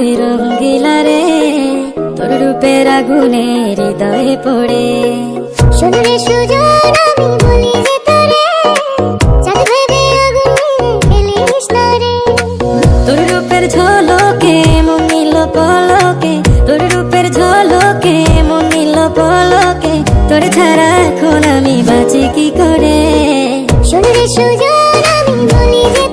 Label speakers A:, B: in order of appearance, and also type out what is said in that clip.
A: তুই রঙ্গিলা রে, তোর রূপের আগুনে হৃদয়ে পড়ে।
B: শোন রে সুজন আমি বলি যে তোরে, চাঁদ ভেবে আগুন নিয়ে খেলিস না রে।
A: তোর রূপের ঝলকে মন নিল পলকে, তোর রূপের ঝলকে মন নিল পলকে, তোর ছাড়া এখন আমি বাঁচি কি করে।
B: শোন রে সুজন আমি বলি যে